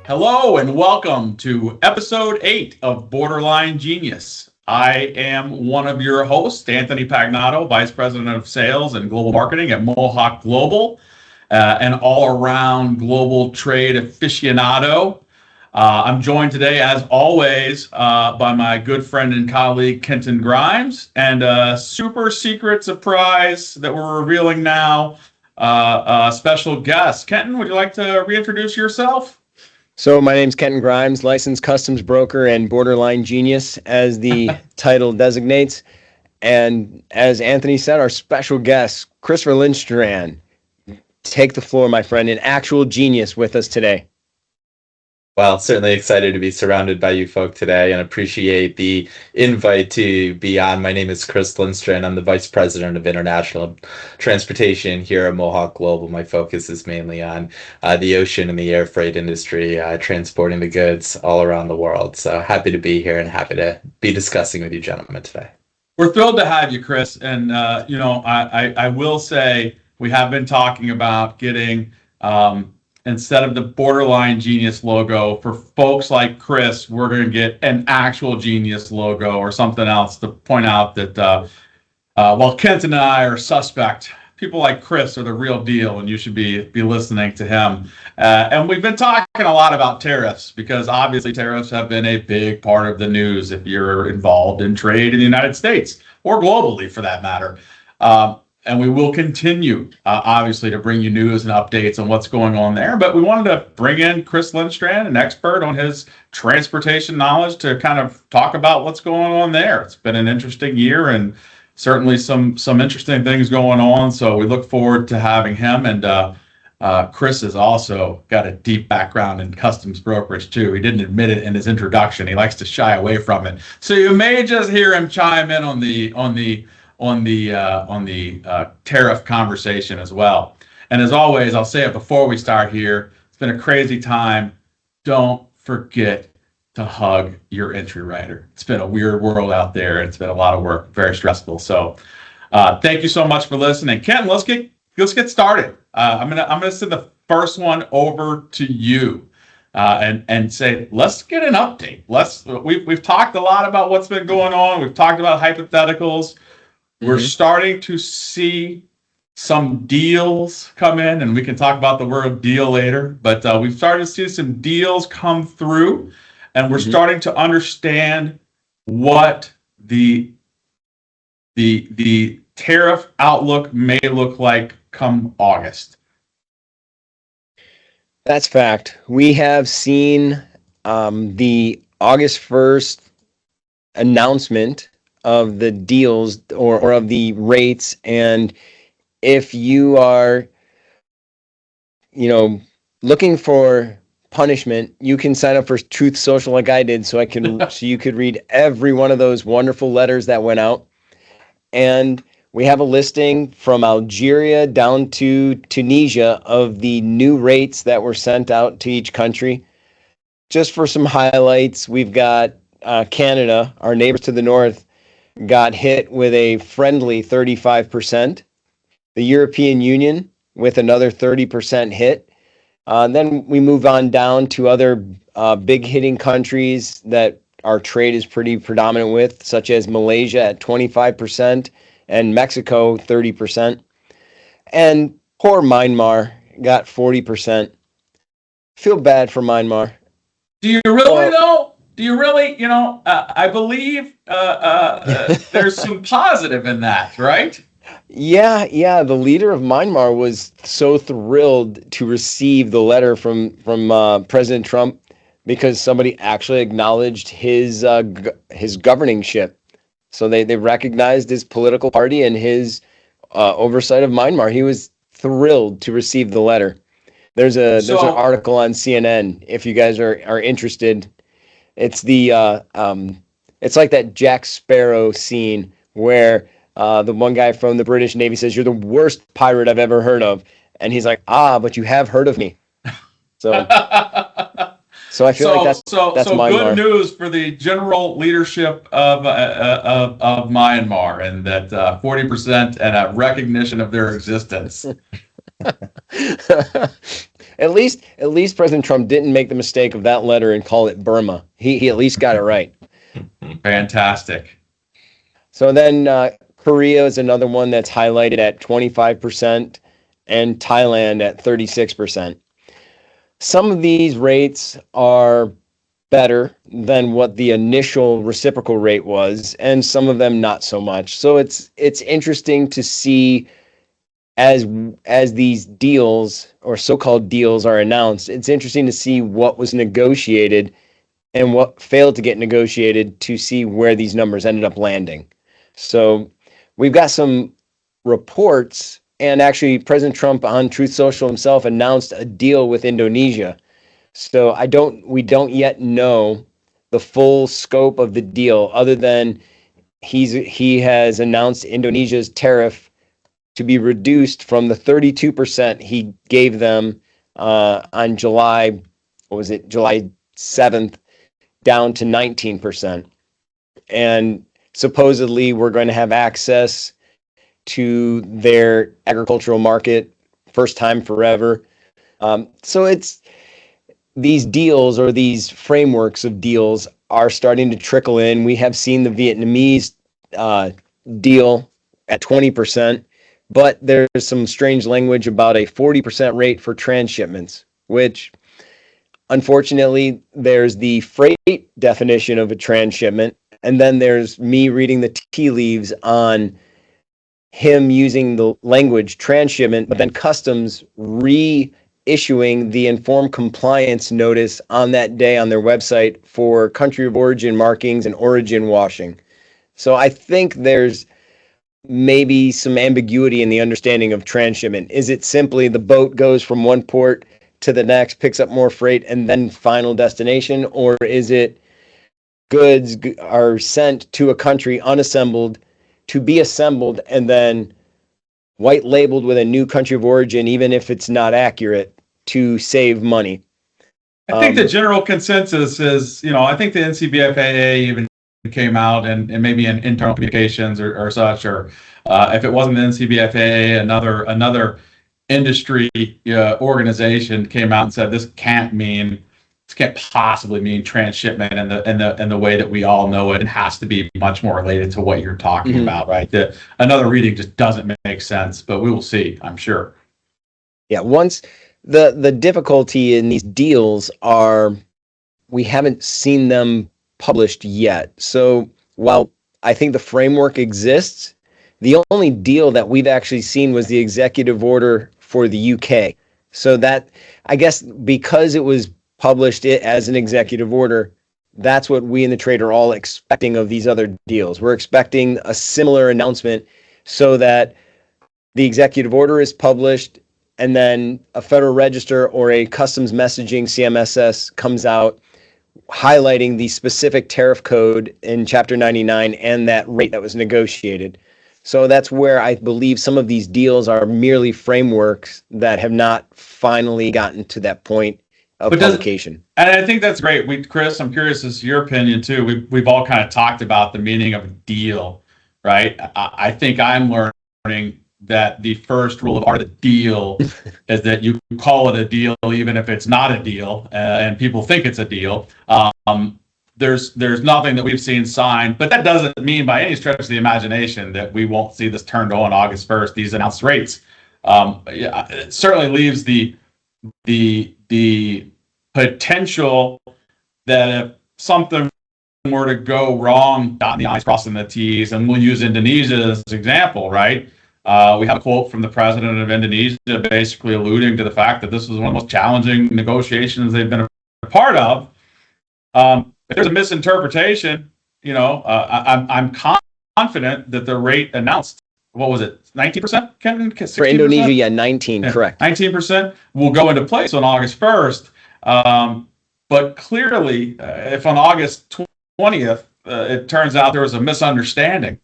Hello and welcome to episode 8 of Borderline Genius. I am one of your hosts, Anthony Pagnato, Vice President of Sales and Global Marketing at Mohawk Global, an all-around global trade aficionado. I'm joined today, as always, by my good friend and colleague, Kenton Grimes, and a super secret surprise that we're revealing now, a special guest. Kenton, would you like to reintroduce yourself? So my name's Kenton Grimes, licensed customs broker and borderline genius, as the title designates. And as Anthony said, our special guest, Christopher Lindstrand. Take the floor, my friend, an actual genius with us today. Well, certainly excited to be surrounded by you folk today and appreciate the invite to be on. My name is Chris Lindstrand. I'm the Vice President of International Transportation here at Mohawk Global. My focus is mainly on the ocean and the air freight industry, transporting the goods all around the world. So happy to be here and happy to be discussing with you gentlemen today. We're thrilled to have you, Chris. And, I will say we have been talking about getting instead of the Borderline Genius logo, for folks like Chris, we're going to get an actual Genius logo or something else to point out that while Kent and I are suspect, people like Chris are the real deal, and you should be listening to him. And we've been talking a lot about tariffs because obviously tariffs have been a big part of the news if you're involved in trade in the United States or globally for that matter. And we will continue, obviously, to bring you news and updates on what's going on there. But we wanted to bring in Chris Lindstrand, an expert on his transportation knowledge, to kind of talk about what's going on there. It's been an interesting year and certainly some interesting things going on. So we look forward to having him. And Chris has also got a deep background in customs brokerage, too. He didn't admit it in his introduction. He likes to shy away from it. So you may just hear him chime in on the tariff conversation as well. And as always, I'll say it before we start here, it's been a crazy time. Don't forget to hug your entry writer. It's been a weird world out there. It's been a lot of work, very stressful. So thank you so much for listening. Ken, let's get started. I'm gonna send the first one over to you. And say, let's get an update. We've talked a lot about what's been going on. We've talked about hypotheticals. We're starting to see some deals come in, and we can talk about the word deal later, but we've started to see some deals come through, and we're starting to understand what the tariff outlook may look like come August. That's fact. We have seen the August 1st announcement of the deals or of the rates. And if you are, looking for punishment, you can sign up for Truth Social like I did so you could read every one of those wonderful letters that went out. And we have a listing from Algeria down to Tunisia of the new rates that were sent out to each country. Just for some highlights, we've got Canada, our neighbors to the north, got hit with a friendly 35%. The European Union with another 30% hit. Then we move on down to other big hitting countries that our trade is pretty predominant with, such as Malaysia at 25% and Mexico 30%. And poor Myanmar got 40%. Feel bad for Myanmar. Do you really though? Do you really, I believe there's some positive in that, right? Yeah. The leader of Myanmar was so thrilled to receive the letter from President Trump because somebody actually acknowledged his governingship. So they recognized his political party and his oversight of Myanmar. He was thrilled to receive the letter. There's an article on CNN if you guys are interested. It's it's like that Jack Sparrow scene where the one guy from the British Navy says, "You're the worst pirate I've ever heard of," and he's like, "But you have heard of me." So I feel like that's Myanmar. Good news for the general leadership of Myanmar, and that 40% and a recognition of their existence. At least President Trump didn't make the mistake of that letter and call it Burma. He at least got it right. Fantastic. So then Korea is another one that's highlighted at 25% and Thailand at 36%. Some of these rates are better than what the initial reciprocal rate was, and some of them not so much. So it's interesting to see as these deals or so-called deals are announced, it's interesting to see what was negotiated and what failed to get negotiated to see where these numbers ended up landing. So we've got some reports, and actually President Trump on Truth Social himself announced a deal with Indonesia. So we don't yet know the full scope of the deal, other than he has announced Indonesia's tariff to be reduced from the 32% he gave them on July 7th, down to 19%. And supposedly we're going to have access to their agricultural market first time forever. So it's these deals, or these frameworks of deals, are starting to trickle in. We have seen the Vietnamese deal at 20%, but there's some strange language about a 40% rate for transshipments, which unfortunately there's the freight definition of a transshipment, and then there's me reading the tea leaves on him using the language transshipment, but then customs reissuing the informed compliance notice on that day on their website for country of origin markings and origin washing. So I think there's maybe some ambiguity in the understanding of transshipment. Is it simply the boat goes from one port to the next, picks up more freight, and then final destination? Or is it goods are sent to a country unassembled to be assembled and then white labeled with a new country of origin, even if it's not accurate, to save money? I think the general consensus is, I think the NCBFAA even came out and maybe in internal communications or such, or if it wasn't the NCBFAA, another industry organization came out and said this can't possibly mean transshipment in the way that we all know it. It has to be much more related to what you're talking about, right? Another reading just doesn't make sense, but we will see, I'm sure. Yeah, once the difficulty in these deals are we haven't seen them published yet. So while I think the framework exists, the only deal that we've actually seen was the executive order for the UK. So that, I guess, because it was published as an executive order, that's what we in the trade are all expecting of these other deals. We're expecting a similar announcement, so that the executive order is published and then a Federal Register or a customs messaging CMSS comes out highlighting the specific tariff code in Chapter 99 and that rate that was negotiated. So that's where I believe some of these deals are merely frameworks that have not finally gotten to that point of publication. And I think that's great. Chris, I'm curious as to your opinion too. We've all kind of talked about the meaning of a deal, right? I think I'm learning that the first rule of art of the deal is that you call it a deal even if it's not a deal, and people think it's a deal. There's nothing that we've seen signed, but that doesn't mean by any stretch of the imagination that we won't see this turned on August 1st, these announced rates. It certainly leaves the potential that if something were to go wrong, dotting the I's, crossing the T's, and we'll use Indonesia as an example, right? We have a quote from the president of Indonesia basically alluding to the fact that this was one of the most challenging negotiations they've been a part of. If there's a misinterpretation, I'm confident that the rate announced, what was it, 19%? For Indonesia, yeah, 19, correct. 19% will go into place on August 1st. But clearly, if on August 20th, it turns out there was a misunderstanding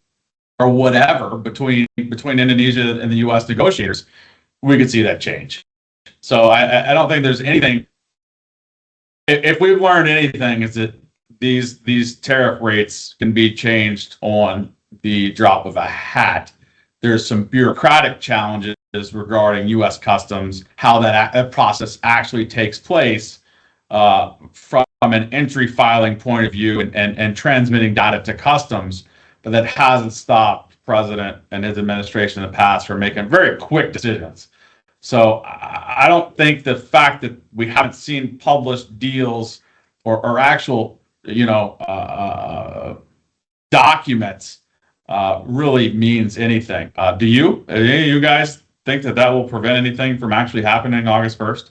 or whatever between Indonesia and the U.S. negotiators, we could see that change. So I don't think there's anything. If we've learned anything, is that these tariff rates can be changed on the drop of a hat. There's some bureaucratic challenges regarding U.S. Customs, how that process actually takes place from an entry filing point of view and transmitting data to Customs, but that hasn't stopped the president and his administration in the past from making very quick decisions. So I don't think the fact that we haven't seen published deals or actual, documents really means anything. Do you? Any of you guys think that will prevent anything from actually happening August 1st?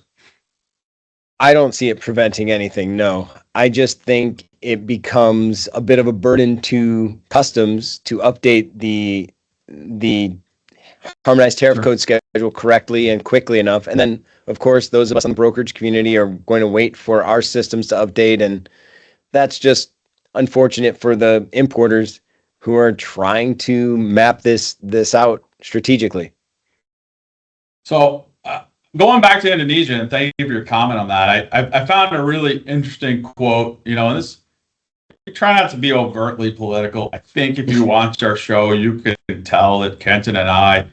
I don't see it preventing anything, no. I just think it becomes a bit of a burden to Customs to update the harmonized tariff code schedule correctly and quickly enough. And then, of course, those of us in the brokerage community are going to wait for our systems to update. And that's just unfortunate for the importers who are trying to map this out strategically. So going back to Indonesia, and thank you for your comment on that. I found a really interesting quote, and this, we try not to be overtly political. I think if you watched our show, you can tell that Kenton and I are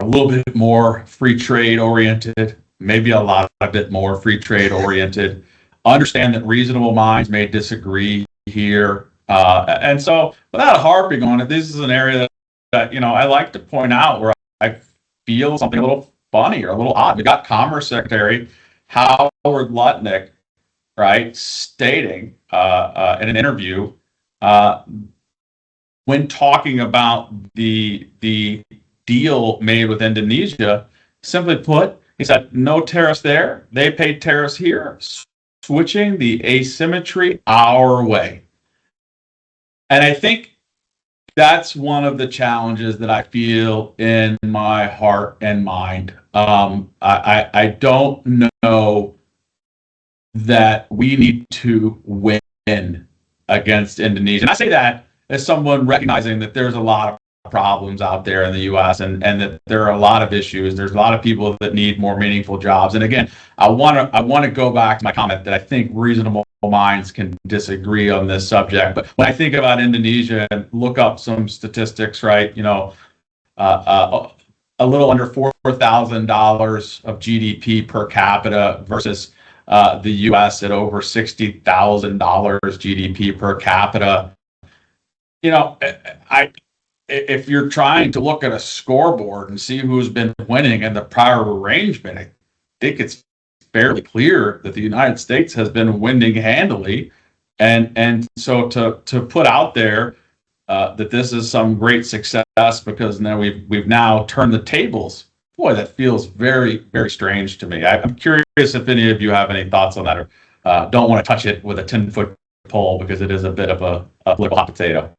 a little bit more free trade oriented, maybe a lot a bit more free trade oriented. Understand that reasonable minds may disagree here. And so without harping on it, this is an area that I like to point out where I feel something a little funny or a little odd. We got Commerce Secretary Howard Lutnick, right, stating in an interview when talking about the deal made with Indonesia, simply put, he said, no tariffs there. They paid tariffs here, switching the asymmetry our way. And I think that's one of the challenges that I feel in my heart and mind. I don't know that we need to win against Indonesia. And I say that as someone recognizing that there's a lot of problems out there in the U.S. and that there are a lot of issues. There's a lot of people that need more meaningful jobs. And again, I want to go back to my comment that I think reasonable minds can disagree on this subject. But when I think about Indonesia and look up some statistics, right, a little under $4,000 of GDP per capita versus the U.S. at over $60,000 GDP per capita. If you're trying to look at a scoreboard and see who's been winning in the prior arrangement, I think it's fairly clear that the United States has been winning handily. And so to put out there that this is some great success because now we've now turned the tables, boy, that feels very, very strange to me. I'm curious if any of you have any thoughts on that or don't want to touch it with a 10-foot pole because it is a bit of a political hot potato.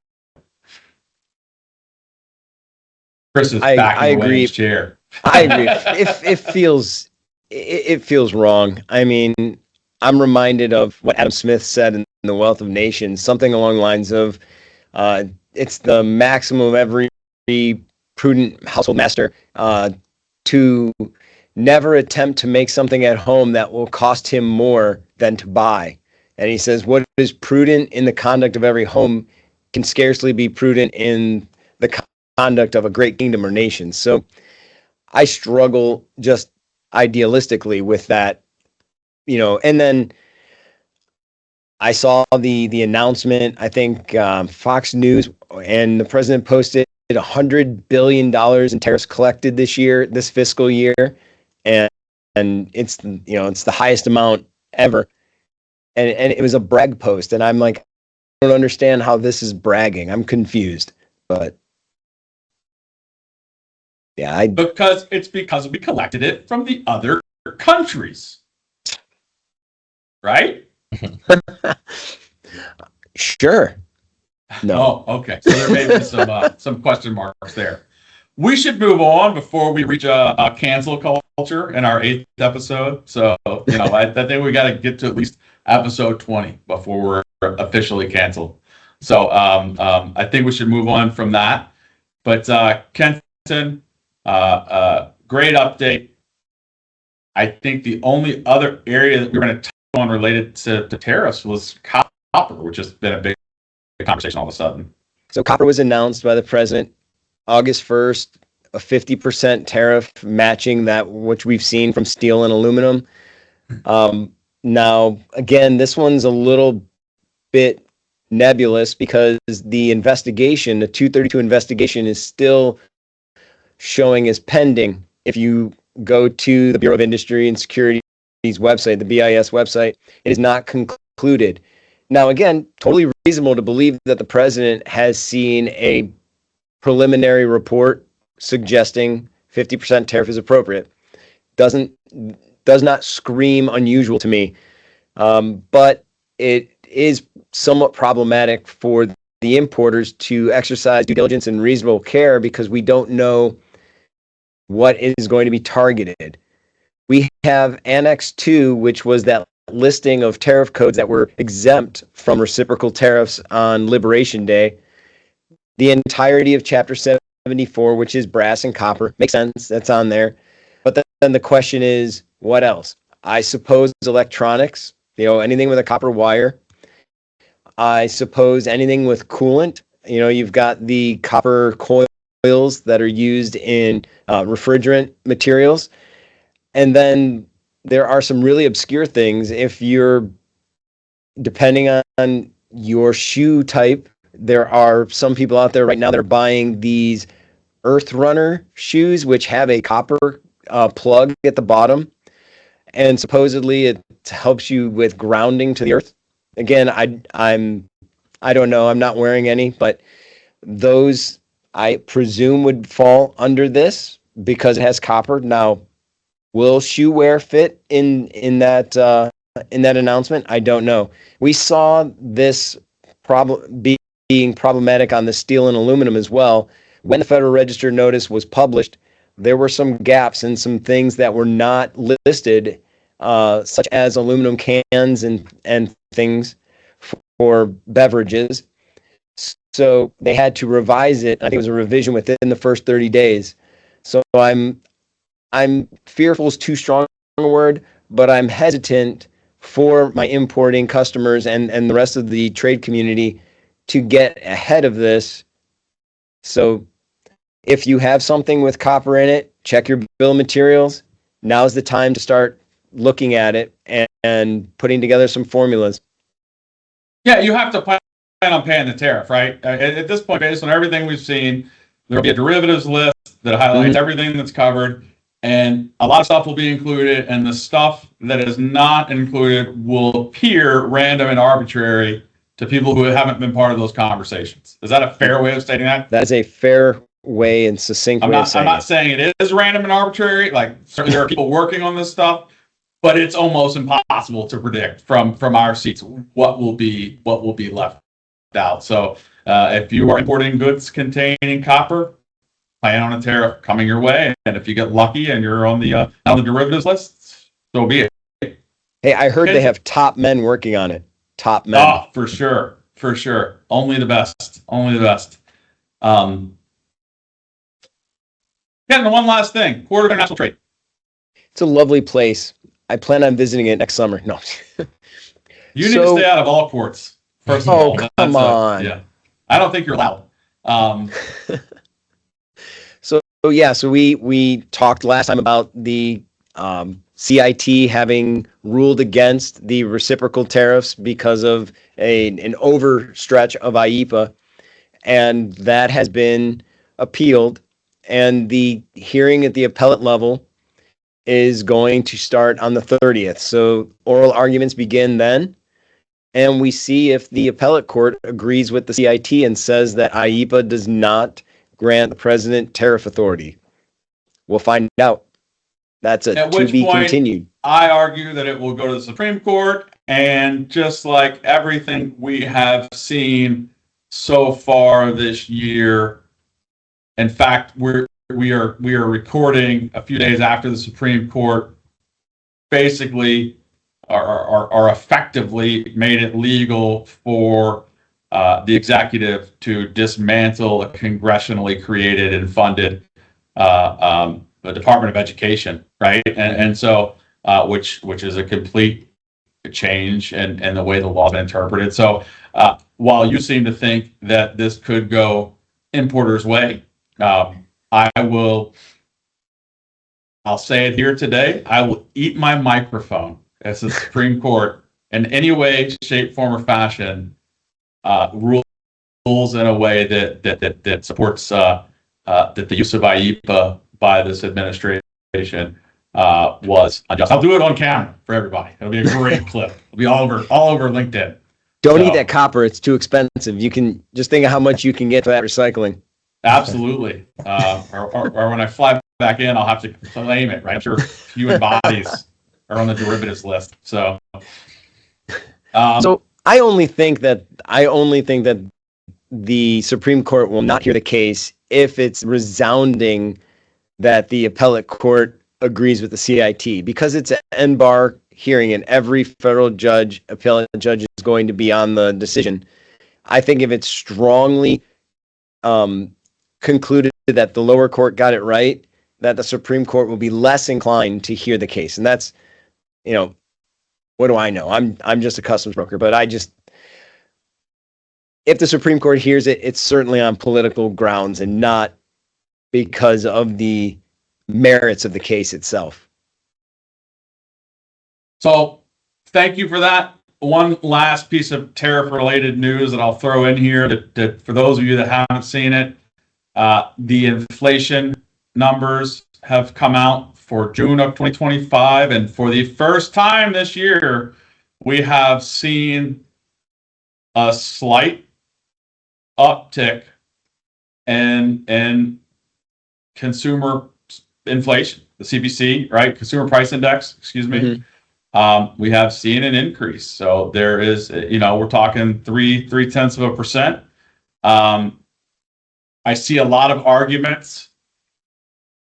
Chris is backing away in his chair. I agree. It feels wrong. I mean, I'm reminded of what Adam Smith said in The Wealth of Nations, something along the lines of, it's the maximum of every prudent household master to never attempt to make something at home that will cost him more than to buy. And he says, what is prudent in the conduct of every home can scarcely be prudent in the conduct of a great kingdom or nation. So I struggle just idealistically with that, and then I saw the announcement, I think Fox News and the president posted $100 billion in tariffs collected this fiscal year. And it's, it's the highest amount ever. And it was a brag post. And I'm like, I don't understand how this is bragging. I'm confused, but yeah, because we collected it from the other countries, right? Sure. No. Oh, okay. So there may be some question marks there. We should move on before we reach a cancel culture in our 8th episode. So I think we got to get to at least episode 20 before we're officially canceled. So I think we should move on from that. But Kenton. Great update. I think the only other area that we're going to touch on related to tariffs was copper, which has been a big conversation all of a sudden. So copper was announced by the president August 1st, a 50% tariff matching that which we've seen from steel and aluminum. Now, again, this one's a little bit nebulous because the investigation, the 232 investigation, is still showing as pending. If you go to the Bureau of Industry and Security's website, the BIS website, it is not concluded. Now, again, totally reasonable to believe that the president has seen a preliminary report suggesting 50% tariff is appropriate. Does not scream unusual to me, but it is somewhat problematic for the importers to exercise due diligence and reasonable care because we don't know what is going to be targeted. We have Annex 2, which was that listing of tariff codes that were exempt from reciprocal tariffs on Liberation Day. The entirety of Chapter 74, which is brass and copper, makes sense, that's on there. But then the question is, what else? I suppose electronics, anything with a copper wire. I suppose anything with coolant. You've got the copper coils that are used in refrigerant materials. And then there are some really obscure things. If you're, depending on your shoe type, there are some people out there right now that are buying these Earth Runner shoes, which have a copper plug at the bottom. And supposedly it helps you with grounding to the earth. Again, I don't know. I'm not wearing any, but those I presume would fall under this because it has copper. Now, will shoe wear fit in that announcement? I don't know. We saw this problem being problematic on the steel and aluminum as well. When the Federal Register notice was published, there were some gaps and some things that were not listed, such as aluminum cans and things for beverages. So they had to revise it. I think it was a revision within the first 30 days. So I'm fearful is too strong a word, but I'm hesitant for my importing customers and the rest of the trade community to get ahead of this. So if you have something with copper in it, check your bill of materials. Now's the time to start looking at it and putting together some formulas. Yeah, you have to plan on paying the tariff, right? At this point, based on everything we've seen, there'll be a derivatives list that highlights everything that's covered, and a lot of stuff will be included, and the stuff that is not included will appear random and arbitrary to people who haven't been part of those conversations. Is that a fair way of stating that? That is a fair way and succinct way of saying I'm not saying it is random and arbitrary. Like, certainly there are people working on this stuff, but it's almost impossible to predict from our seats what will be left out. So if you are importing goods containing copper, plan on a tariff coming your way, and if you get lucky and you're on the derivatives list, so be it. Hey, I heard they have top men working on it. Top men. Oh, for sure. Only the best. Yeah, and the one last thing, Port of International Trade. It's a lovely place. I plan on visiting it next summer. No. You need to stay out of all ports. First of all, come on. Yeah, I don't think you're allowed. So we talked last time about the CIT having ruled against the reciprocal tariffs because of an overstretch of IEEPA, and that has been appealed. And the hearing at the appellate level is going to start on the 30th. So oral arguments begin then, and we see if the appellate court agrees with the CIT and says that IEEPA does not grant the president tariff authority. We'll find out. That's a to be continued. I argue that it will go to the Supreme Court, and just like everything we have seen so far this year, in fact, we are recording a few days after the Supreme Court basically are effectively made it legal for the executive to dismantle a congressionally created and funded the Department of Education, right? And so which is a complete change in the way the law is interpreted. So while you seem to think that this could go importers' way, I'll say it here today. I will eat my microphone as the Supreme Court in any way, shape, form, or fashion rules in a way that supports that the use of IEPA by this administration was unjust. I'll do it on camera for everybody. It'll be a great clip. It'll be all over LinkedIn. Don't eat that copper. It's too expensive. You can just think of how much you can get for that recycling. Absolutely. Or when I fly back in, I'll have to claim it, right? I'm sure human bodies are on the derivatives list. So I only think that the Supreme Court will not hear the case if it's resounding that the appellate court agrees with the CIT, because it's an N-bar hearing and every federal appellate judge is going to be on the decision. I think if it's strongly concluded that the lower court got it right, that the Supreme Court will be less inclined to hear the case. And that's, what do I know? I'm just a customs broker, but if the Supreme Court hears it, it's certainly on political grounds and not because of the merits of the case itself. So thank you for that. One last piece of tariff-related news that I'll throw in here that for those of you that haven't seen it, the inflation numbers have come out for June of 2025, and for the first time this year, we have seen a slight uptick in consumer inflation, the CPC, right? Consumer Price Index, excuse me. Mm-hmm. We have seen an increase. So there is, we're talking 0.3%. I see a lot of arguments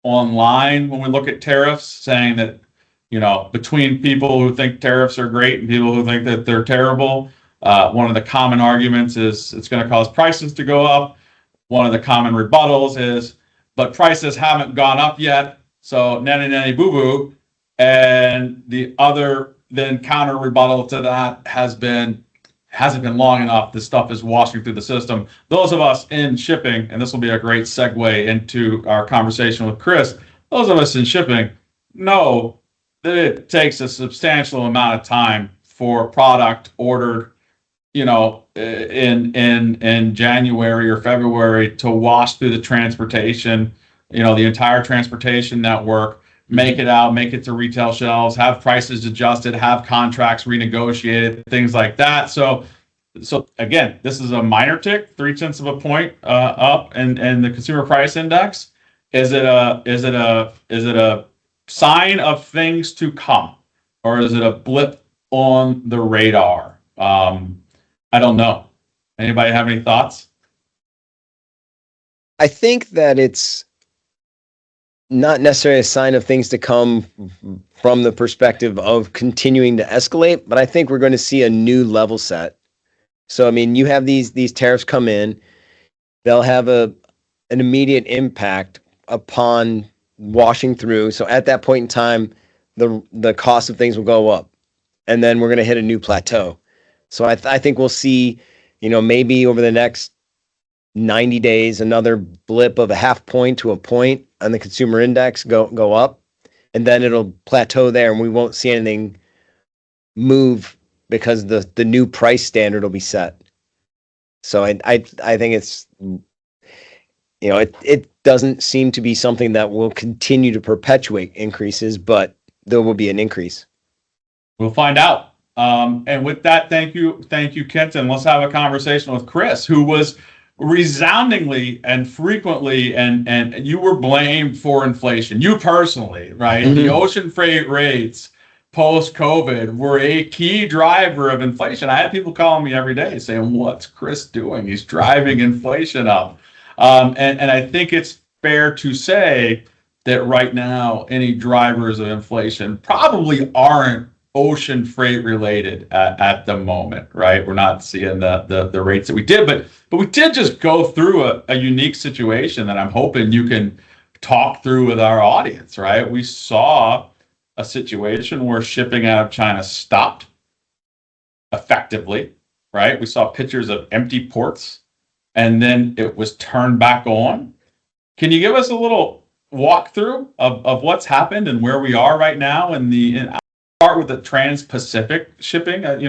online when we look at tariffs saying that, between people who think tariffs are great and people who think that they're terrible, one of the common arguments is it's going to cause prices to go up. One of the common rebuttals is, but prices haven't gone up yet, so nanny boo-boo. And the other then counter rebuttal to that hasn't been long enough. This stuff is washing through the system. Those of us in shipping, and this will be a great segue into our conversation with Chris, those of us in shipping know that it takes a substantial amount of time for product ordered, in January or February to wash through the transportation, the entire transportation network, make it out, make it to retail shelves, have prices adjusted, have contracts renegotiated, things like that. So again, this is a minor tick, 0.3 point up in the consumer price index. Is it a sign of things to come, or is it a blip on the radar? I don't know. Anybody have any thoughts? I think that it's not necessarily a sign of things to come from the perspective of continuing to escalate, but I think we're going to see a new level set. So, you have these tariffs come in, they'll have an immediate impact upon washing through. So at that point in time, the cost of things will go up, and then we're going to hit a new plateau. So I think we'll see, maybe over the next 90 days, another blip of 0.5 point to a point on the consumer index go up, and then it'll plateau there, and we won't see anything move because the new price standard will be set. So I think it's, it doesn't seem to be something that will continue to perpetuate increases, but there will be an increase. We'll find out. And with that, thank you, Kenton. Let's have a conversation with Chris, who was resoundingly and frequently, and you were blamed for inflation. You personally, right? Mm-hmm. The ocean freight rates post-COVID were a key driver of inflation. I had people calling me every day saying, "What's Chris doing? He's driving inflation up." And I think it's fair to say that right now, any drivers of inflation probably aren't ocean freight related at the moment, right? We're not seeing the rates that we did, but we did just go through a unique situation that I'm hoping you can talk through with our audience, right? We saw a situation where shipping out of China stopped effectively, right? We saw pictures of empty ports, and then it was turned back on. Can you give us a little walkthrough of what's happened and where we are right now and I'll start with the Trans-Pacific shipping, trade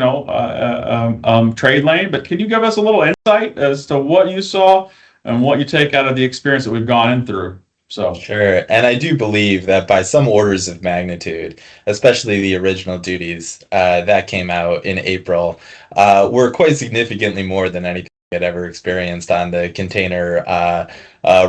lane, but can you give us a little insight as to what you saw and what you take out of the experience that we've gone in through? So, Sure. And I do believe that by some orders of magnitude, especially the original duties that came out in April, were quite significantly more than anything I'd ever experienced on the container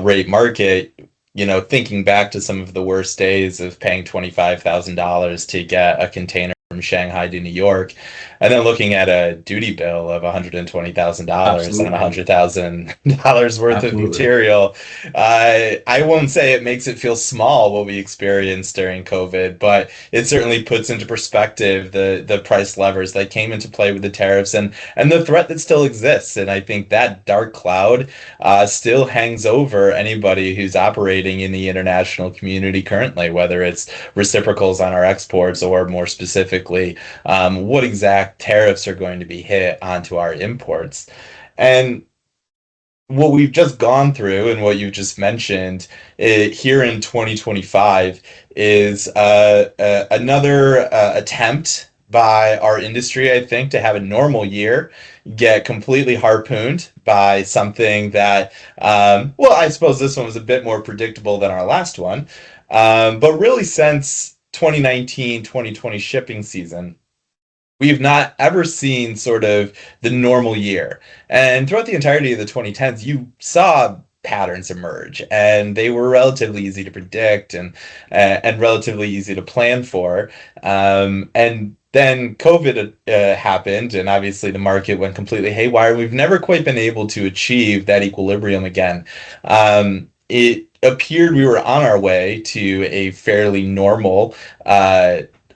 rate market. You know, thinking back to some of the worst days of paying $25,000 to get a container from Shanghai to New York, and then looking at a duty bill of $120,000 on $100,000 worth of material. I won't say it makes it feel small what we experienced during COVID, but it certainly puts into perspective the price levers that came into play with the tariffs and the threat that still exists. And I think that dark cloud still hangs over anybody who's operating in the international community currently, whether it's reciprocals on our exports or more specifically what exact tariffs are going to be hit onto our imports. And what we've just gone through and what you just mentioned here in 2025 is another attempt by our industry, I think, to have a normal year get completely harpooned by something that, well, I suppose this one was a bit more predictable than our last one. But really, since 2019-2020 shipping season, we've not ever seen sort of the normal year. And throughout the entirety of the 2010s, you saw patterns emerge, and they were relatively easy to predict and relatively easy to plan for. And then COVID happened, and obviously the market went completely haywire. We've never quite been able to achieve that equilibrium again. It appeared we were on our way to a fairly normal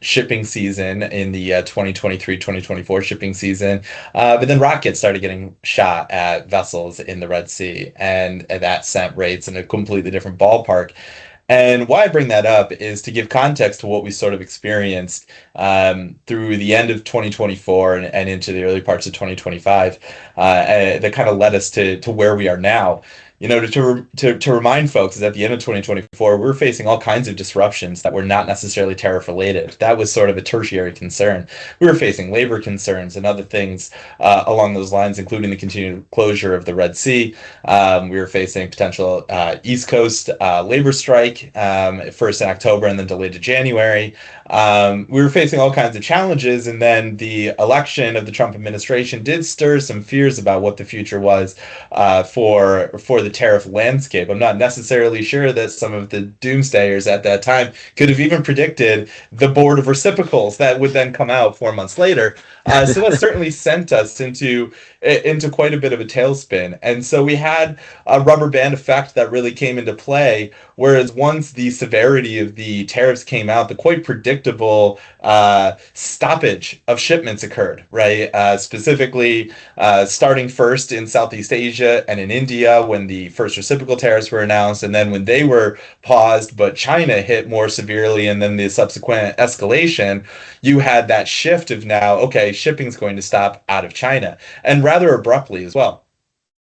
shipping season in the 2023-2024 shipping season, but then rockets started getting shot at vessels in the Red Sea, and that sent rates in a completely different ballpark. And why I bring that up is to give context to what we sort of experienced through the end of 2024 and into the early parts of 2025 that kind of led us to where we are now. You know, to remind folks is at the end of 2024, we were facing all kinds of disruptions that were not necessarily tariff related. That was sort of a tertiary concern. We were facing labor concerns and other things along those lines, including the continued closure of the Red Sea. We were facing potential East Coast labor strike, first in October and then delayed to January. We were facing all kinds of challenges, and then the election of the Trump administration did stir some fears about what the future was for the tariff landscape. I'm not necessarily sure that some of the doomsayers at that time could have even predicted the board of reciprocals that would then come out 4 months later. So that certainly sent us into quite a bit of a tailspin. And so we had a rubber band effect that really came into play, whereas once the severity of the tariffs came out, the quite predictable stoppage of shipments occurred, right? Specifically, starting first in Southeast Asia and in India when the first reciprocal tariffs were announced, and then when they were paused, but China hit more severely, and then the subsequent escalation, you had that shift of now, okay, shipping's going to stop out of China, and rather abruptly as well.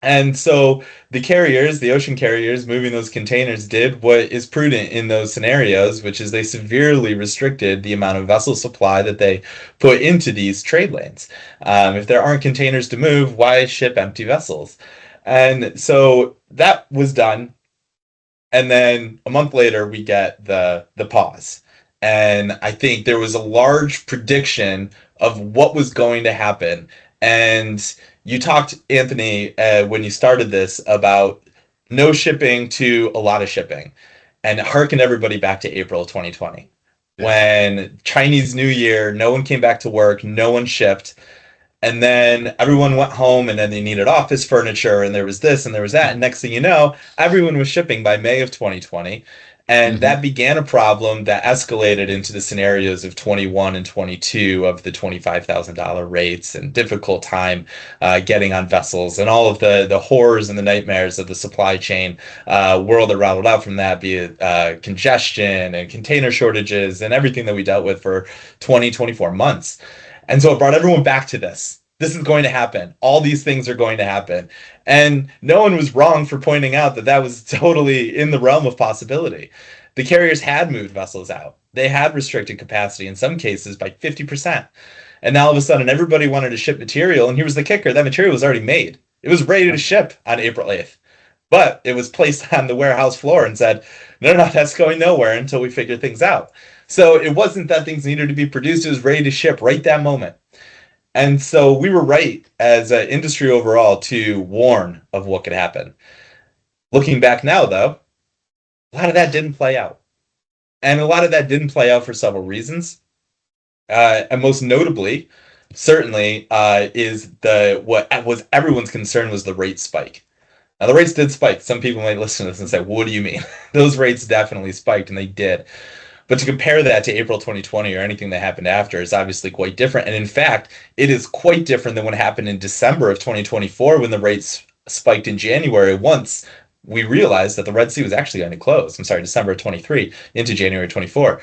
And so the carriers, the ocean carriers moving those containers did what is prudent in those scenarios, which is they severely restricted the amount of vessel supply that they put into these trade lanes. If there aren't containers to move, why ship empty vessels? And so that was done. And then a month later, we get the pause. And I think there was a large prediction of what was going to happen. And you talked, Anthony, when you started this about no shipping to a lot of shipping. And hearken everybody back to April of 2020. When Chinese New Year, no one came back to work, no one shipped. And then everyone went home, and then they needed office furniture, and there was this and there was that. And next thing you know, everyone was shipping by May of 2020. And that began a problem that escalated into the scenarios of 21 and 22 of the $25,000 rates and difficult time getting on vessels and all of the horrors and the nightmares of the supply chain world that rattled out from that, be it congestion and container shortages and everything that we dealt with for 24 months. And so it brought everyone back to this. This is going to happen. All these things are going to happen. And no one was wrong for pointing out that that was totally in the realm of possibility. The carriers had moved vessels out. They had restricted capacity in some cases by 50%. And now all of a sudden everybody wanted to ship material. And here's the kicker: that material was already made. It was ready to ship on April 8th. But it was placed on the warehouse floor and said, no, that's going nowhere until we figure things out. So it wasn't that things needed to be produced. It was ready to ship right that moment. And so we were right as an industry overall to warn of what could happen. Looking back now, though, a lot of that didn't play out. And a lot of that didn't play out for several reasons. And most notably, certainly, is what was everyone's concern was the rate spike. Now, the rates did spike. Some people might listen to this and say, what do you mean? Those rates definitely spiked, and they did. But to compare that to April 2020 or anything that happened after is obviously quite different. And in fact, it is quite different than what happened in December of 2024 when the rates spiked in January once we realized that the Red Sea was actually going to close. December of 23 into January 24.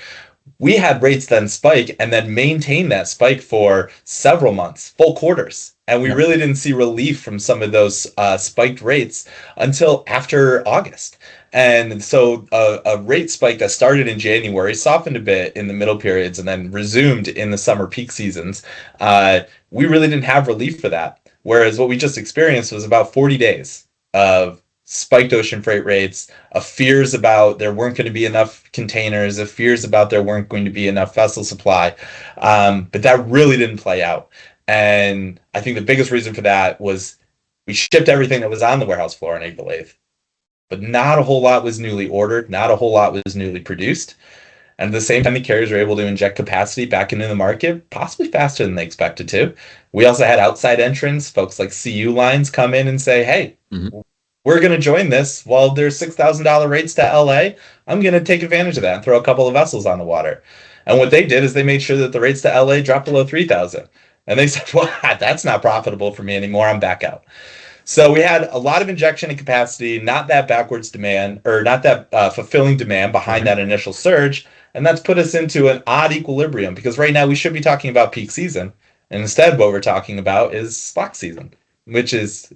We had rates then spike and then maintain that spike for several months, full quarters. And we really didn't see relief from some of those spiked rates until after August. And so a rate spike that started in January, softened a bit in the middle periods, and then resumed in the summer peak seasons. We really didn't have relief for that. Whereas what we just experienced was about 40 days of spiked ocean freight rates, of fears about there weren't going to be enough containers, of fears about there weren't going to be enough vessel supply. But that really didn't play out. And I think the biggest reason for that was we shipped everything that was on the warehouse floor on April 8th. But not a whole lot was newly ordered. Not a whole lot was newly produced. And at the same time, the carriers were able to inject capacity back into the market, possibly faster than they expected to. We also had outside entrants, folks like CU Lines come in and say, hey, we're going to join this. While there's $6,000 rates to LA, I'm going to take advantage of that and throw a couple of vessels on the water. And what they did is they made sure that the rates to LA dropped below 3,000. And they said, well, that's not profitable for me anymore. I'm back out. So we had a lot of injection in capacity, not that backwards demand, or not that fulfilling demand behind that initial surge. And that's put us into an odd equilibrium, because right now we should be talking about peak season. And instead, what we're talking about is slack season, which is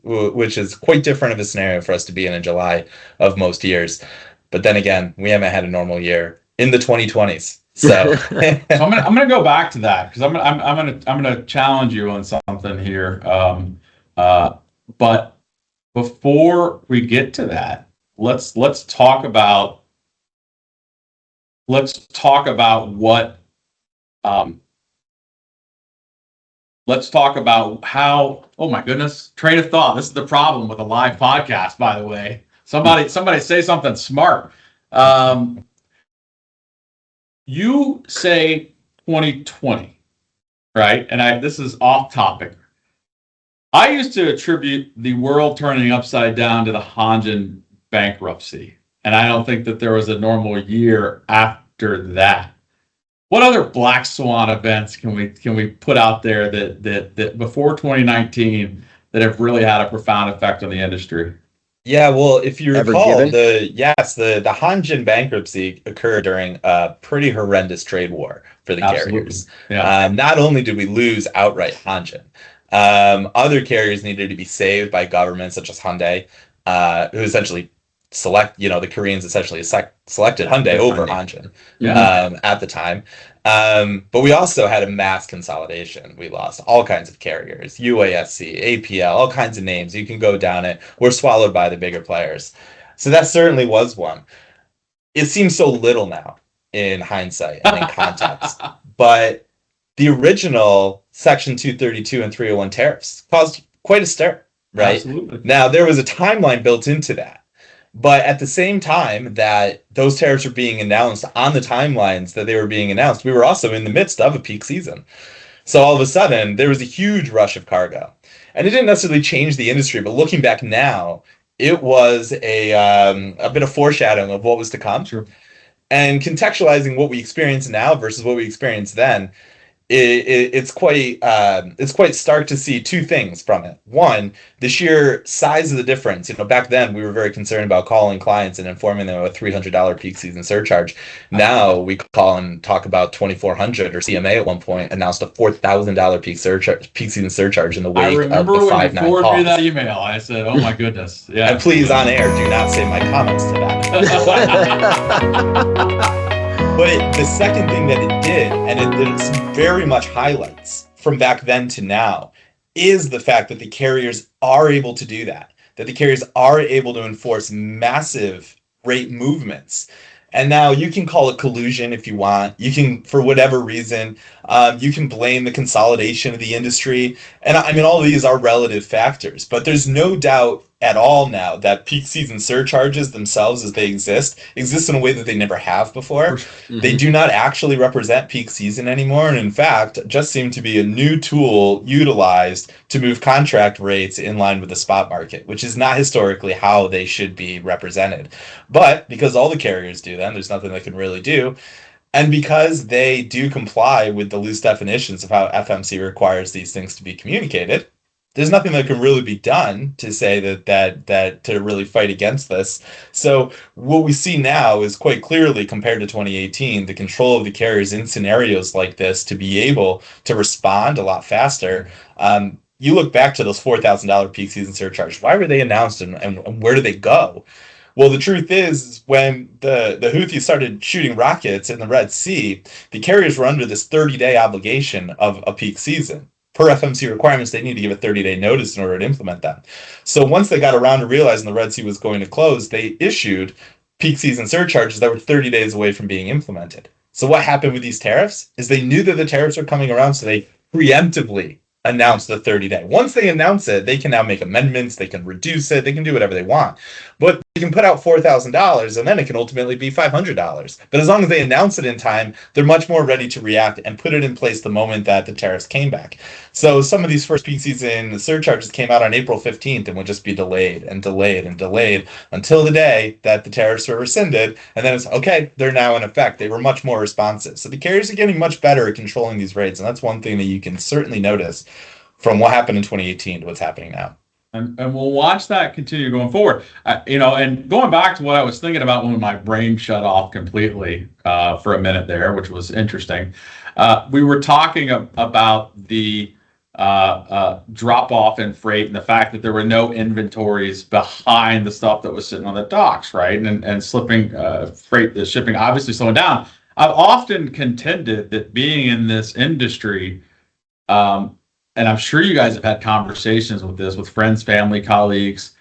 quite different of a scenario for us to be in July of most years. But then again, we haven't had a normal year in the 2020s. So, so I'm gonna go back to that, because I'm gonna challenge you on something here. But before we get to that, let's talk about what let's talk about how, oh my goodness, train of thought. This is the problem with a live podcast, by the way. Somebody say something smart. You say 2020, right? And this is off topic. I used to attribute the world turning upside down to the Hanjin bankruptcy, and I don't think that there was a normal year after that. What other black swan events can we put out there that before 2019 that have really had a profound effect on the industry? Yeah, well, if you recall, the Hanjin bankruptcy occurred during a pretty horrendous trade war for the carriers. Yeah. Not only did we lose outright Hanjin, other carriers needed to be saved by governments such as Hyundai, who essentially the Koreans essentially selected Hyundai over Hanjin at the time. But we also had a mass consolidation. We lost all kinds of carriers, UASC, APL, all kinds of names. You can go down it. We're swallowed by the bigger players. So that certainly was one. It seems so little now in hindsight and in context. But the original Section 232 and 301 tariffs caused quite a stir, right? Absolutely. Now, there was a timeline built into that. But at the same time that those tariffs were being announced on the timelines that they were being announced, we were also in the midst of a peak season. So all of a sudden, there was a huge rush of cargo. And it didn't necessarily change the industry, but looking back now, it was a bit of foreshadowing of what was to come. Sure. And contextualizing what we experience now versus what we experienced then, it's quite stark to see two things from it. One, the sheer size of the difference. Back then we were very concerned about calling clients and informing them of a $300 peak season surcharge. Now we call and talk about 2,400, or CMA at one point announced a $4,000 peak season surcharge in the I wake of remember the when you 5.9 forwarded me calls. that email. I said, "Oh my goodness!" Yeah. And please, on air, do not say my comments to that. But the second thing that it did, and it's very much highlights from back then to now, is the fact that the carriers are able to do that the carriers are able to enforce massive rate movements. And now you can call it collusion if you want. You can, for whatever reason, you can blame the consolidation of the industry. And I mean, all of these are relative factors, but there's no doubt at all now that peak season surcharges themselves, as they exist in a way that they never have before. Mm-hmm. They do not actually represent peak season anymore, and in fact just seem to be a new tool utilized to move contract rates in line with the spot market, which is not historically how they should be represented. But because all the carriers do them, there's nothing they can really do. And because they do comply with the loose definitions of how FMC requires these things to be communicated, there's nothing that can really be done to say that to really fight against this. So what we see now is quite clearly, compared to 2018, the control of the carriers in scenarios like this to be able to respond a lot faster. You look back to those $4,000 peak season surcharges. Why were they announced, and where do they go? Well, the truth is, when the Houthis started shooting rockets in the Red Sea, the carriers were under this 30-day obligation of a peak season. Per FMC requirements, they need to give a 30-day notice in order to implement them. So once they got around to realizing the Red Sea was going to close, they issued peak season surcharges that were 30 days away from being implemented. So what happened with these tariffs is they knew that the tariffs were coming around, so they preemptively announced the 30-day. Once they announce it, they can now make amendments, they can reduce it, they can do whatever they want. But they can put out $4,000 and then it can ultimately be $500. But as long as they announce it in time, they're much more ready to react and put it in place the moment that the tariffs came back. So some of these first peak season surcharges came out on April 15th and would just be delayed and delayed and delayed until the day that the tariffs were rescinded. And then it's okay, they're now in effect. They were much more responsive. So the carriers are getting much better at controlling these rates. And that's one thing that you can certainly notice from what happened in 2018 to what's happening now. And we'll watch that continue going forward. And going back to what I was thinking about when my brain shut off completely for a minute there, which was interesting. We were talking about the drop off in freight and the fact that there were no inventories behind the stuff that was sitting on the docks, right? And slipping freight, the shipping obviously slowing down. I've often contended that being in this industry, and I'm sure you guys have had conversations with this with friends, family, colleagues.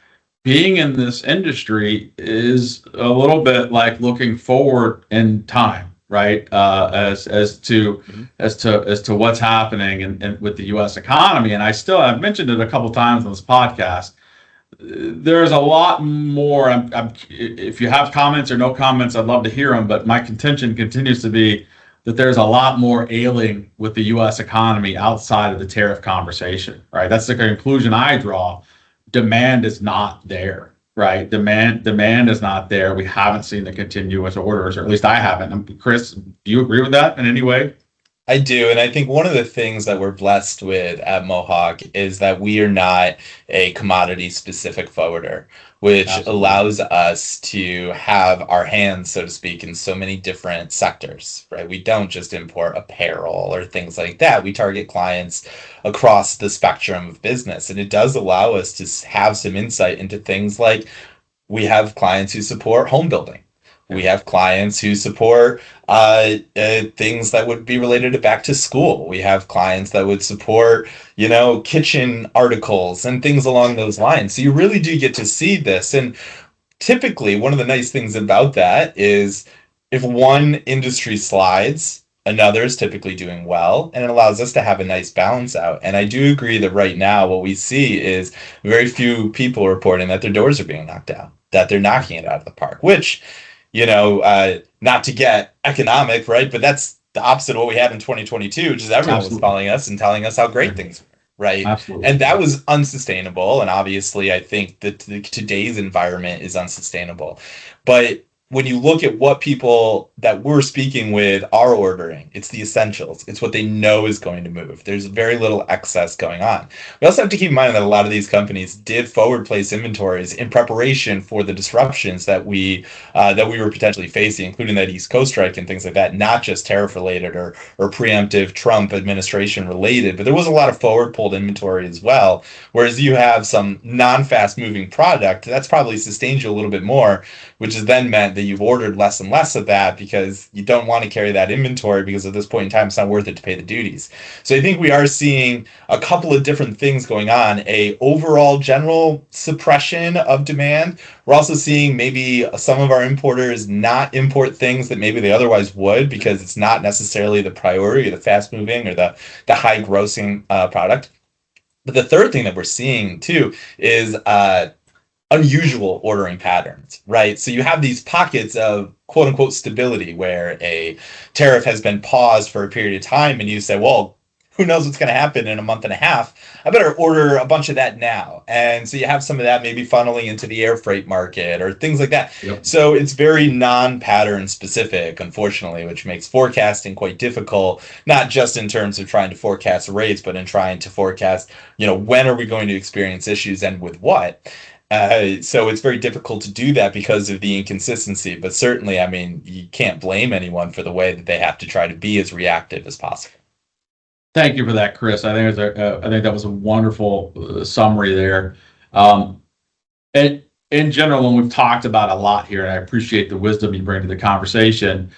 Being in this industry is a little bit like looking forward in time, right? As to what's happening and with the U.S. economy. And I've mentioned it a couple times on this podcast. There's a lot more. If you have comments or no comments, I'd love to hear them. But my contention continues to be that there's a lot more ailing with the U.S. economy outside of the tariff conversation, right? That's the conclusion I draw. Demand is not there, right? Demand is not there. We haven't seen the continuous orders, or at least I haven't. Chris, do you agree with that in any way? I do, and I think one of the things that we're blessed with at Mohawk is that we are not a commodity-specific forwarder, which Absolutely. Allows us to have our hands, so to speak, in so many different sectors, right? We don't just import apparel or things like that. We target clients across the spectrum of business, and it does allow us to have some insight into things like we have clients who support home building. We have clients who support things that would be related to back to school. We have clients that would support, kitchen articles and things along those lines. So you really do get to see this. And typically, one of the nice things about that is if one industry slides, another is typically doing well, and it allows us to have a nice balance out. And I do agree that right now what we see is very few people reporting that their doors are being knocked out, that they're knocking it out of the park, which not to get economic, right? But that's the opposite of what we had in 2022, which is everyone Absolutely. Was calling us and telling us how great things were, right? Absolutely. And that was unsustainable. And obviously, I think that today's environment is unsustainable. But when you look at what people that we're speaking with are ordering, it's the essentials. It's what they know is going to move. There's very little excess going on. We also have to keep in mind that a lot of these companies did forward place inventories in preparation for the disruptions that we were potentially facing, including that East Coast strike and things like that, not just tariff related or preemptive Trump administration related, but there was a lot of forward pulled inventory as well. Whereas you have some non-fast moving product, that's probably sustained you a little bit more, which has then meant that you've ordered less and less of that because you don't want to carry that inventory because at this point in time, it's not worth it to pay the duties. So I think we are seeing a couple of different things going on, a overall general suppression of demand. We're also seeing maybe some of our importers not import things that maybe they otherwise would because it's not necessarily the priority or the fast moving or the high grossing product. But the third thing that we're seeing too is unusual ordering patterns, right? So you have these pockets of quote unquote stability where a tariff has been paused for a period of time and you say, well, who knows what's going to happen in a month and a half? I better order a bunch of that now. And so you have some of that maybe funneling into the air freight market or things like that. Yep. So it's very non-pattern specific, unfortunately, which makes forecasting quite difficult, not just in terms of trying to forecast rates, but in trying to forecast, when are we going to experience issues and with what? So it's very difficult to do that because of the inconsistency. But certainly, I mean, you can't blame anyone for the way that they have to try to be as reactive as possible. Thank you for that, Chris. I think that was a wonderful summary there. And in general, when we've talked about a lot here, and I appreciate the wisdom you bring to the conversation,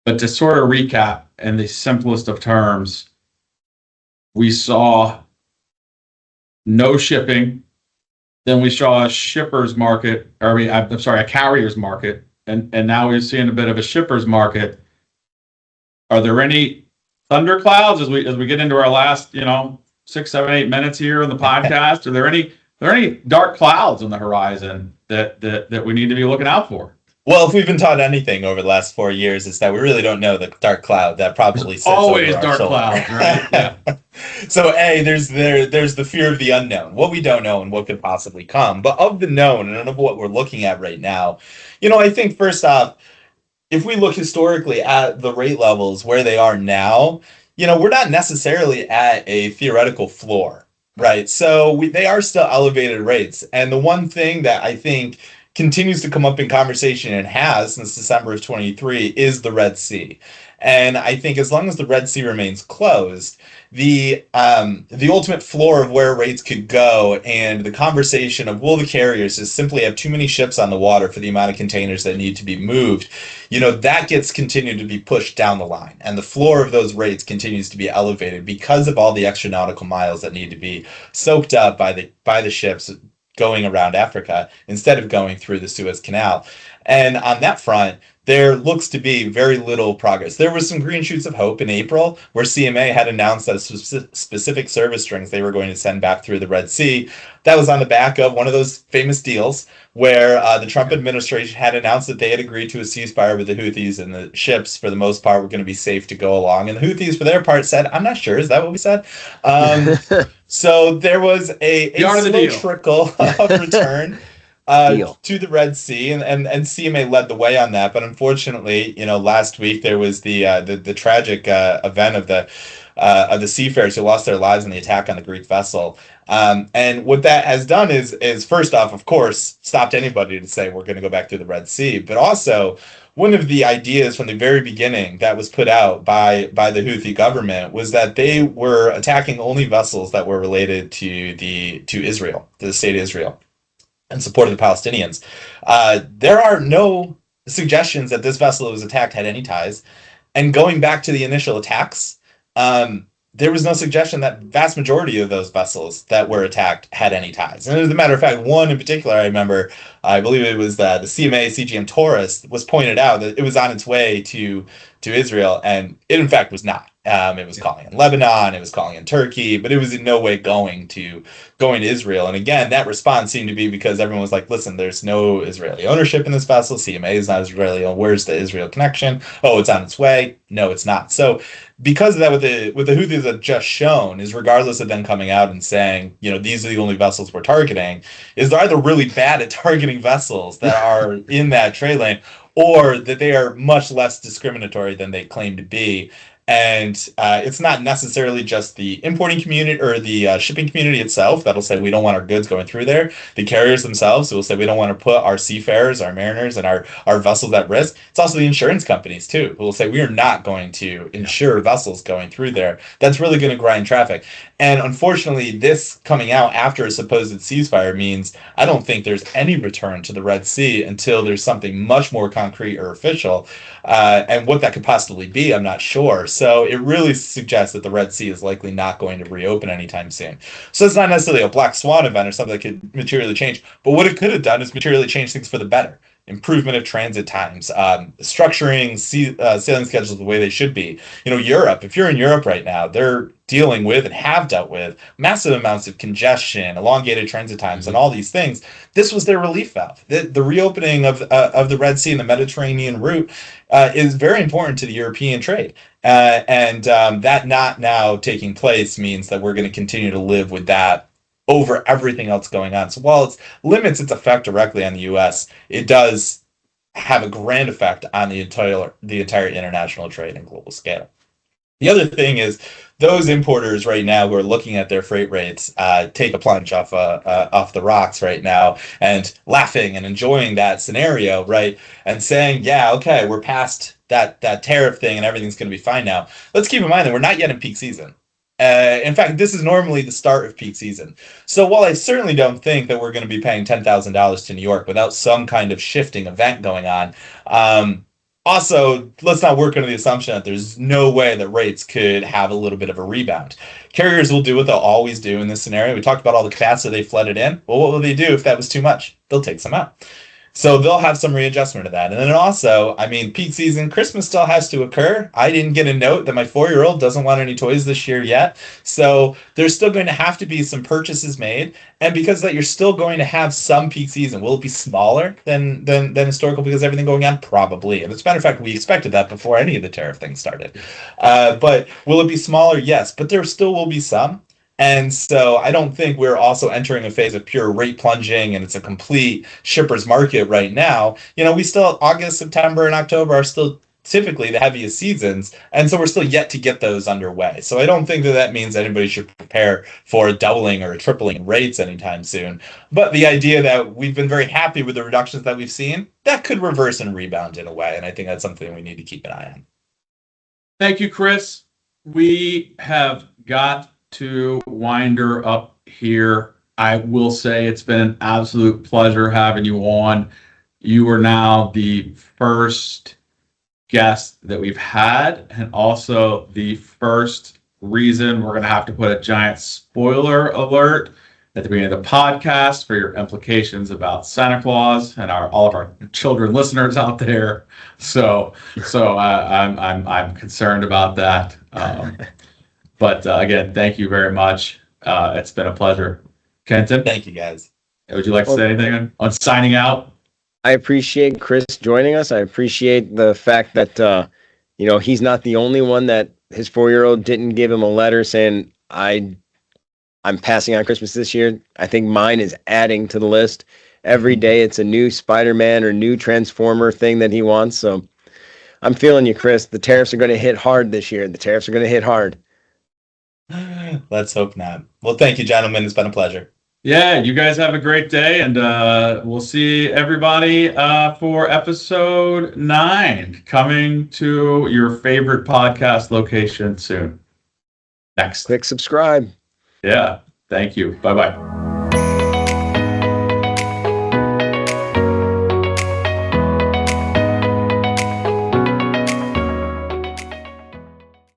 but to sort of recap in the simplest of terms, we saw no shipping, then we saw a shipper's market, a carrier's market, and now we're seeing a bit of a shipper's market. Are there any thunderclouds as we get into our last 6, 7, 8 minutes here on the podcast? Are there any dark clouds on the horizon that we need to be looking out for? Well, if we've been taught anything over the last 4 years, it's that we really don't know the dark cloud that probably sits always over dark our clouds, right? Yeah. So there's the fear of the unknown, what we don't know and what could possibly come. But of the known and of what we're looking at right now, I think first off, if we look historically at the rate levels where they are now, we're not necessarily at a theoretical floor, right? So they are still elevated rates. And the one thing that I think continues to come up in conversation and has since December of 23 is the Red Sea. And I think as long as the Red Sea remains closed, the ultimate floor of where rates could go and the conversation of will the carriers just simply have too many ships on the water for the amount of containers that need to be moved, that gets continued to be pushed down the line. And the floor of those rates continues to be elevated because of all the extra nautical miles that need to be soaked up by the ships going around Africa instead of going through the Suez Canal. And on that front, there looks to be very little progress. There was some green shoots of hope in April where CMA had announced that specific service strings they were going to send back through the Red Sea. That was on the back of one of those famous deals where the Trump administration had announced that they had agreed to a ceasefire with the Houthis, and the ships, for the most part, were going to be safe to go along. And the Houthis, for their part, said, I'm not sure. Is that what we said? So there was a slow trickle of return to the Red Sea, and CMA led the way on that. But unfortunately, last week there was the tragic event of the seafarers who lost their lives in the attack on the Greek vessel. And what that has done is first off, of course, stopped anybody to say we're going to go back through the Red Sea. But also, one of the ideas from the very beginning that was put out by the Houthi government was that they were attacking only vessels that were related to Israel, to the state of Israel, in support of the Palestinians. There are no suggestions that this vessel that was attacked had any ties. And going back to the initial attacks, there was no suggestion that vast majority of those vessels that were attacked had any ties. And as a matter of fact, one in particular, I remember, I believe it was the CMA CGM Taurus, was pointed out that it was on its way to Israel, and it in fact was not. It was calling in Lebanon, it was calling in Turkey, but it was in no way going to Israel. And again, that response seemed to be because everyone was like, listen, there's no Israeli ownership in this vessel. CMA is not Israeli. Where's the Israel connection? Oh, it's on its way. No, it's not. So because of that, with the Houthis have just shown is regardless of them coming out and saying, these are the only vessels we're targeting, is they're either really bad at targeting vessels that are in that trade lane, or that they are much less discriminatory than they claim to be. And it's not necessarily just the importing community or the shipping community itself that'll say we don't want our goods going through there. The carriers themselves will say we don't want to put our seafarers, our mariners, and our vessels at risk. It's also the insurance companies too who will say we are not going to insure vessels going through there. That's really going to grind traffic. And unfortunately, this coming out after a supposed ceasefire means I don't think there's any return to the Red Sea until there's something much more concrete or official. And what that could possibly be, I'm not sure. So it really suggests that the Red Sea is likely not going to reopen anytime soon. So it's not necessarily a black swan event or something that could materially change. But what it could have done is materially change things for the better. Improvement of transit times, structuring sailing schedules the way they should be. Europe, if you're in Europe right now, they're dealing with and have dealt with massive amounts of congestion, elongated transit times, and all these things. This was their relief valve. The reopening of the Red Sea and the Mediterranean route is very important to the European trade. And that not now taking place means that we're going to continue to live with that over everything else going on. So while it limits its effect directly on the U.S., it does have a grand effect on the entire international trade and global scale. The other thing is those importers right now who are looking at their freight rates take a plunge off the rocks right now and laughing and enjoying that scenario, right? And saying, yeah, okay, we're past that tariff thing and everything's going to be fine now. Let's keep in mind that we're not yet in peak season. In fact, this is normally the start of peak season. So while I certainly don't think that we're going to be paying $10,000 to New York without some kind of shifting event going on, also, let's not work under the assumption that there's no way that rates could have a little bit of a rebound. Carriers will do what they'll always do in this scenario. We talked about all the capacity they flooded in. Well, what will they do if that was too much? They'll take some out. So they'll have some readjustment of that. And then also, peak season, Christmas still has to occur. I didn't get a note that my 4-year-old doesn't want any toys this year yet. So there's still going to have to be some purchases made. And because that, you're still going to have some peak season. Will it be smaller than historical because of everything going on? Probably. And as a matter of fact, we expected that before any of the tariff things started. But will it be smaller? Yes. But there still will be some. And so I don't think we're also entering a phase of pure rate plunging and it's a complete shipper's market right now. We still, August, September, and October are still typically the heaviest seasons. And so we're still yet to get those underway. So I don't think that means anybody should prepare for a doubling or a tripling in rates anytime soon. But the idea that we've been very happy with the reductions that we've seen, that could reverse and rebound in a way. And I think that's something we need to keep an eye on. Thank you, Chris. We have got to wind her up here. I will say it's been an absolute pleasure having you on. You are now the first guest that we've had, and also the first reason we're going to have to put a giant spoiler alert at the beginning of the podcast for your implications about Santa Claus and all of our children listeners out there. So I'm concerned about that. But again, thank you very much. It's been a pleasure. Kenton? Thank you, guys. Would you like to say anything on signing out? I appreciate Chris joining us. I appreciate the fact that, he's not the only one that his 4-year-old didn't give him a letter saying, I'm passing on Christmas this year. I think mine is adding to the list. Every day it's a new Spider-Man or new Transformer thing that he wants. So I'm feeling you, Chris. The tariffs are going to hit hard this year. The tariffs are going to hit hard. Let's hope not. Well, thank you, gentlemen. It's been a pleasure. Yeah, you guys have a great day, and we'll see everybody for episode 9 coming to your favorite podcast location soon. Next. Click subscribe. Yeah, thank you. Bye-bye.